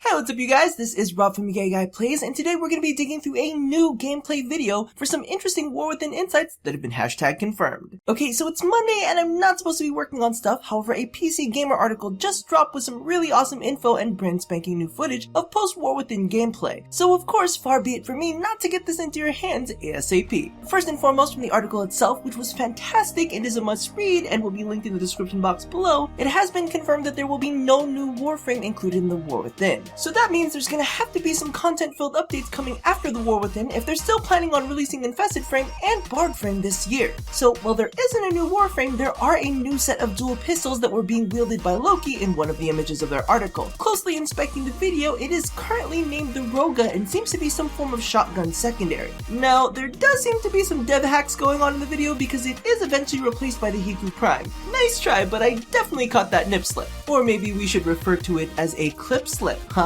Hey, what's up you guys? This is Rob from Guy Plays, and today we're going to be digging through a new gameplay video for some interesting War Within insights that have been hashtag confirmed. Okay, so it's Monday and I'm not supposed to be working on stuff, however a PC Gamer article just dropped with some really awesome info and brand spanking new footage of post-War Within gameplay. So of course, far be it for me not to get this into your hands ASAP. First and foremost from the article itself, which was fantastic and is a must read and will be linked in the description box below, it has been confirmed that there will be no new Warframe included in the War Within. So that means there's gonna have to be some content-filled updates coming after the War Within if they're still planning on releasing Infested Frame and Barred Frame this year. So while there isn't a new Warframe, there are a new set of dual pistols that were being wielded by Loki in one of the images of their article. Closely inspecting the video, it is currently named the Rogga and seems to be some form of shotgun secondary. Now, there does seem to be some dev hacks going on in the video because it is eventually replaced by the Hiku Prime. Nice try, but I definitely caught that nip slip. Or maybe we should refer to it as a clip slip, huh?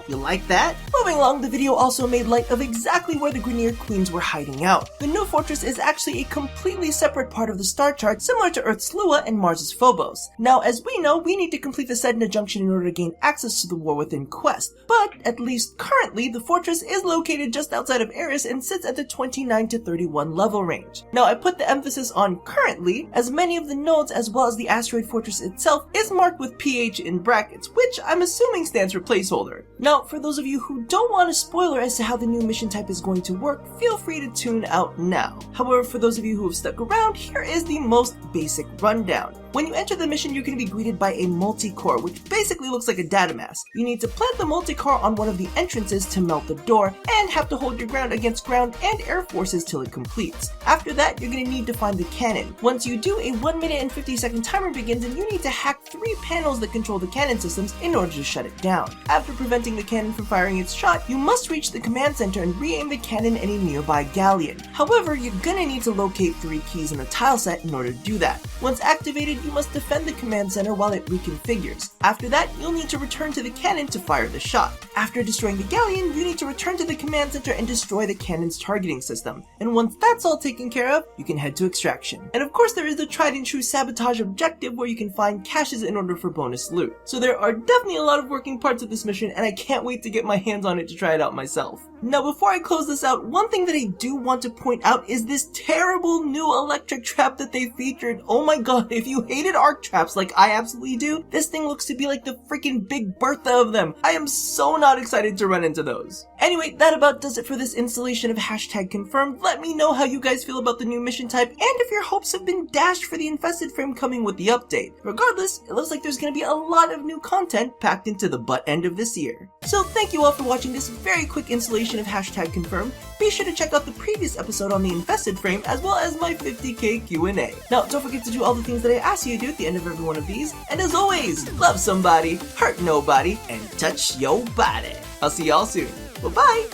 You like that? Moving along, the video also made light of exactly where the Grineer Queens were hiding out. The new fortress is actually a completely separate part of the star chart, similar to Earth's Lua and Mars' Phobos. Now, as we know, we need to complete the Sedna Junction in order to gain access to the War Within quest, but at least currently, the fortress is located just outside of Eris and sits at the 29 to 31 level range. Now, I put the emphasis on currently, as many of the nodes as well as the asteroid fortress itself is marked with PH in brackets, which I'm assuming stands for placeholder. Now, for those of you who don't want a spoiler as to how the new mission type is going to work, feel free to tune out now. However, for those of you who have stuck around, here is the most basic rundown. When you enter the mission, you're going to be greeted by a multi-core, which basically looks like a data mask. You need to plant the multi-core on one of the entrances to melt the door, and have to hold your ground against ground and air forces till it completes. After that, you're going to need to find the cannon. Once you do, a 1 minute and 50 second timer begins, and you need to hack 3 panels that control the cannon systems in order to shut it down. After preventing the cannon from firing its shot, you must reach the command center and re-aim the cannon in a nearby galleon. However, you're going to need to locate 3 keys in the tile set in order to do that. Once activated, you must defend the command center while it reconfigures. After that, you'll need to return to the cannon to fire the shot. After destroying the galleon, you need to return to the command center and destroy the cannon's targeting system. And once that's all taken care of, you can head to extraction. And of course, there is the tried and true sabotage objective where you can find caches in order for bonus loot. So there are definitely a lot of working parts of this mission, and I can't wait to get my hands on it to try it out myself. Now, before I close this out, one thing that I do want to point out is this terrible new electric trap that they featured. Oh my god, if you hated arc traps like I absolutely do, this thing looks to be like the freaking Big Bertha of them. I am so not excited to run into those. Anyway, that about does it for this installation of hashtag confirmed. Let me know how you guys feel about the new mission type, and if your hopes have been dashed for the Infested Frame coming with the update. Regardless, it looks like there's going to be a lot of new content packed into the butt end of this year. So thank you all for watching this very quick installation of hashtag confirmed. Be sure to check out the previous episode on the Infested Frame as well as my 50k Q&A. Now, don't forget to do all the things that I ask you to do at the end of every one of these, and as always, love somebody, hurt nobody, and touch your body. I'll see y'all soon. Bye-bye!